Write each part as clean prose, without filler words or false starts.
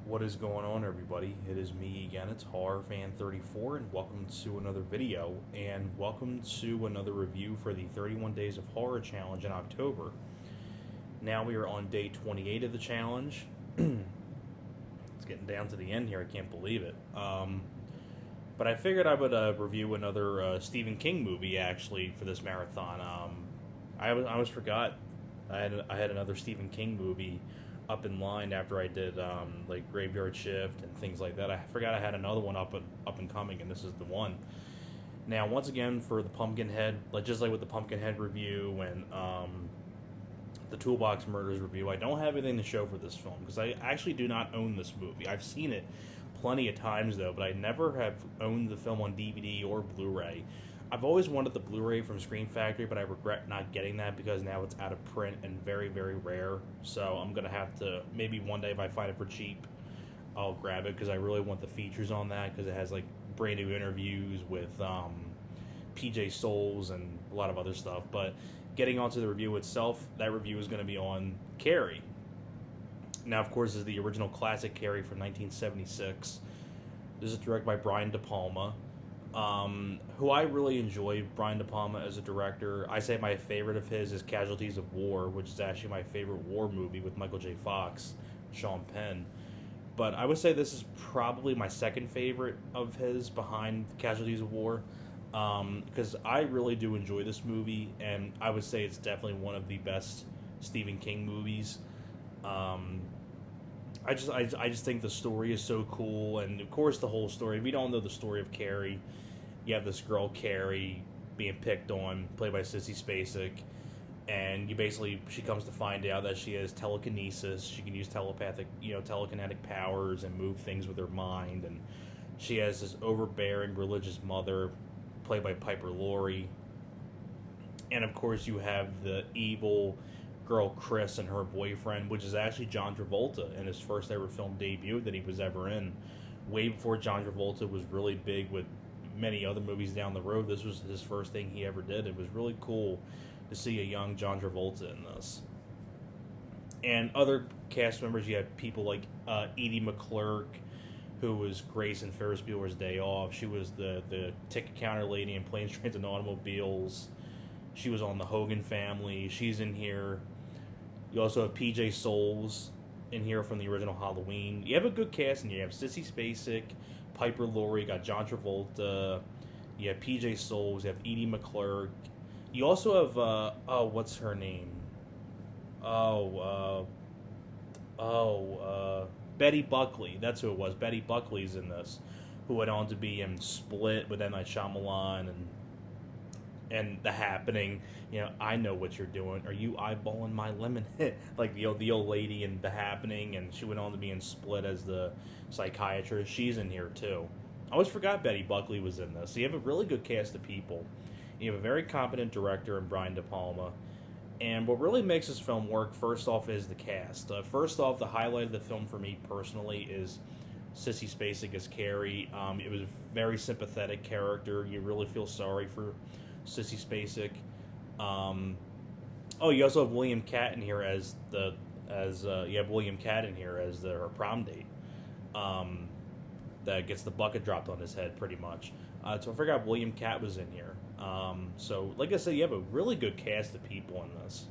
What is going on, everybody? It is me again. It's HorrorFan34, and welcome to another video, and welcome to another review for the 31 Days of Horror Challenge in October. Now we are on day 28 of the challenge. It's getting down to the end here. I can't believe it. But I figured I would review another Stephen King movie, actually, for this marathon. I almost forgot I had another Stephen King movie up in line after I did like Graveyard Shift and things like that. I forgot I had another one up and coming, and this is the one. Now, once again, for the Pumpkinhead, just like with the Pumpkinhead review and the Toolbox Murders review, I don't have anything to show for this film because I actually do not own this movie. I've seen it plenty of times though, but I never have owned the film on DVD or Blu-ray. I've always wanted the Blu-ray from Screen Factory, but I regret not getting that because now it's out of print and very, very rare. So I'm going to have to, maybe one day if I find it for cheap, I'll grab it because I really want the features on that because it has like brand new interviews with PJ Souls and a lot of other stuff. But getting onto the review itself, that review is going to be on Carrie. Now, of course, this is the original classic Carrie from 1976. This is directed by Brian De Palma. Who I really enjoy, Brian De Palma as a director. I say my favorite of his is Casualties of War, which is actually my favorite war movie with Michael J. Fox, Sean Penn. But I would say this is probably my second favorite of his behind Casualties of War, because I really do enjoy this movie, and I would say it's definitely one of the best Stephen King movies. I just think the story is so cool, and of course the whole story. We don't know the story of Carrie. You have this girl Carrie being picked on, played by Sissy Spacek, and she comes to find out that she has telekinesis. She can use telekinetic powers and move things with her mind, and she has this overbearing religious mother, played by Piper Laurie, and of course you have the evil girl Chris and her boyfriend, which is actually John Travolta in his first ever film debut that he was ever in. Way before John Travolta was really big with many other movies down the road, this was his first thing he ever did. It was really cool to see a young John Travolta in this. And other cast members, you have people like Edie McClurg, who was Grace in Ferris Bueller's Day Off. She was the ticket counter lady in Planes, Trains, and Automobiles. She was on The Hogan Family. She's in here. You also have PJ Souls in here from the original Halloween. You have a good cast, and you have Sissy Spacek, Piper Laurie, you got John Travolta, you have PJ Souls, you have Edie McClurg. You also have, what's her name? Betty Buckley. That's who it was. Betty Buckley's in this, who went on to be in Split with M. Night Shyamalan and The Happening. I know what you're doing. Are you eyeballing my lemon? Like the old lady in The Happening, and she went on to be in Split as the psychiatrist. She's in here too. I always forgot Betty Buckley was in this. So you have a really good cast of people. You have a very competent director in Brian De Palma. And what really makes this film work, first off, is the cast. First off, the highlight of the film for me personally is Sissy Spacek as Carrie. It was a very sympathetic character. You really feel sorry for Sissy Spacek. You also have William Katt in here as her prom date. That gets the bucket dropped on his head, pretty much. So I forgot William Katt was in here. So, like I said, you have a really good cast of people in this.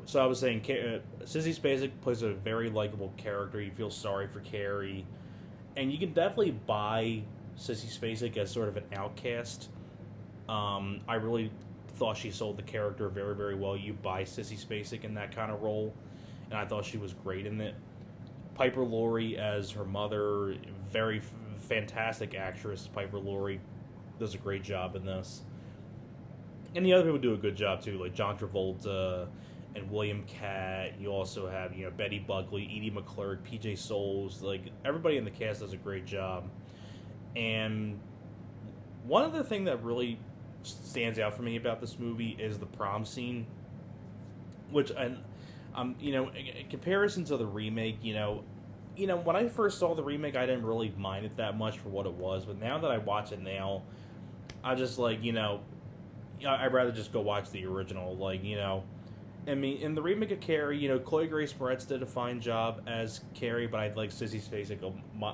So I was saying, Sissy Spacek plays a very likable character. You feel sorry for Carrie, and you can definitely buy Sissy Spacek as sort of an outcast. I really thought she sold the character very, very well. You buy Sissy Spacek in that kind of role, and I thought she was great in it. Piper Laurie as her mother, very fantastic actress. Piper Laurie does a great job in this. And the other people do a good job too, like John Travolta and William Katt. You also have, Betty Buckley, Edie McClurg, PJ Souls. Like, everybody in the cast does a great job. And one other thing that really stands out for me about this movie is the prom scene, which, in comparison to the remake, when I first saw the remake, I didn't really mind it that much for what it was. But now that I watch it now, I just I'd rather just go watch the original. I mean, in the remake of Carrie, Chloe Grace Moretz did a fine job as Carrie, but I like Sissy Spacek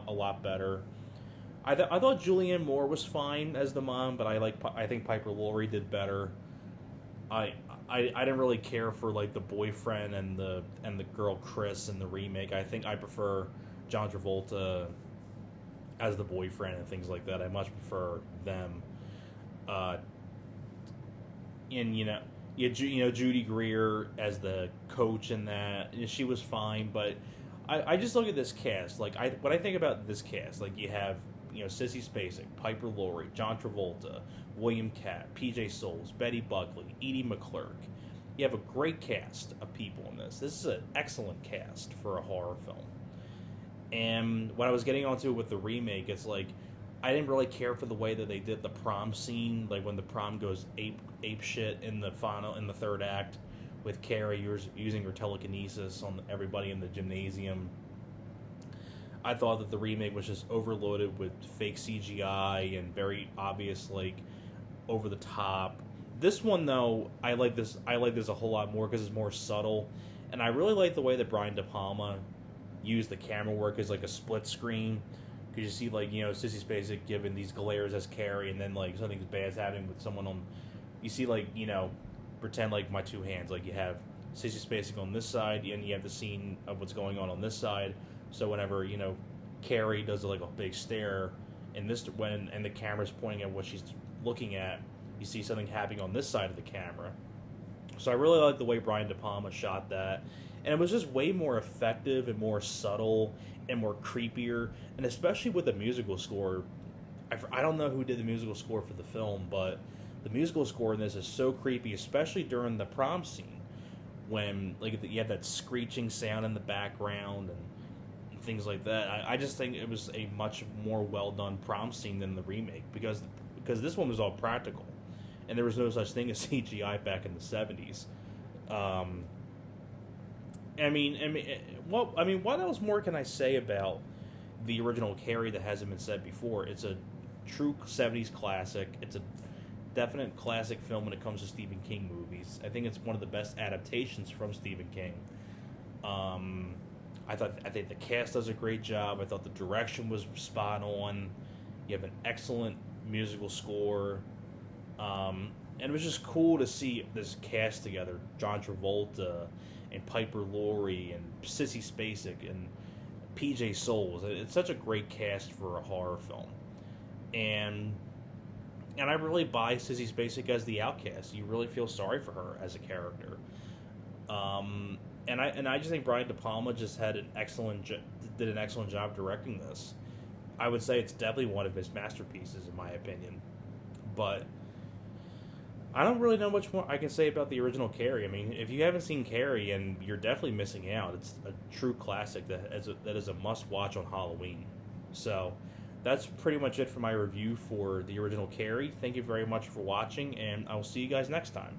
a lot better. I thought Julianne Moore was fine as the mom, but I think Piper Laurie did better. I, I didn't really care for like the boyfriend and the girl Chris in the remake. I think I prefer John Travolta as the boyfriend and things like that. I much prefer them. Uh, and Judy Greer as the coach in that, she was fine. But I just look at this cast. Like when I think about this cast, like you have Sissy Spacek, Piper Laurie, John Travolta, William Catt, P.J. Souls, Betty Buckley, Edie McClurg. You have a great cast of people in this. This is an excellent cast for a horror film. And what I was getting onto with the remake, it's like I didn't really care for the way that they did the prom scene, like when the prom goes ape shit in the third act, with Carrie using her telekinesis on everybody in the gymnasium. I thought that the remake was just overloaded with fake CGI and very obvious, like, over the top. This one, though, I like this a whole lot more because it's more subtle, and I really like the way that Brian De Palma used the camera work as like a split screen. Because you see, like, Sissy Spacek giving these glares as Carrie, and then like something bad's happening with someone on. You see, like, pretend like my two hands, like you have Sissy Spacek on this side, and you have the scene of what's going on this side. So whenever Carrie does like a big stare, and the camera's pointing at what she's looking at, you see something happening on this side of the camera. So I really like the way Brian De Palma shot that, and it was just way more effective and more subtle and more creepier, and especially with the musical score. I don't know who did the musical score for the film, but the musical score in this is so creepy, especially during the prom scene when like you have that screeching sound in the background and things like that. I just think it was a much more well done prom scene than the remake because this one was all practical, and there was no such thing as CGI back in the 70s. What else more can I say about the original Carrie that hasn't been said before? It's a true 70s classic. It's a definite classic film when it comes to Stephen King movies. I think it's one of the best adaptations from Stephen King. I think the cast does a great job. I thought the direction was spot on. You have an excellent musical score. And it was just cool to see this cast together. John Travolta and Piper Laurie and Sissy Spacek and P.J. Souls. It's such a great cast for a horror film. And I really buy Sissy Spacek as the outcast. You really feel sorry for her as a character. And I just think Brian De Palma just did an excellent job directing this. I would say it's definitely one of his masterpieces in my opinion. But I don't really know much more I can say about the original Carrie. I mean, if you haven't seen Carrie, and you're definitely missing out. It's a true classic that is a must-watch on Halloween. So that's pretty much it for my review for the original Carrie. Thank you very much for watching, and I will see you guys next time.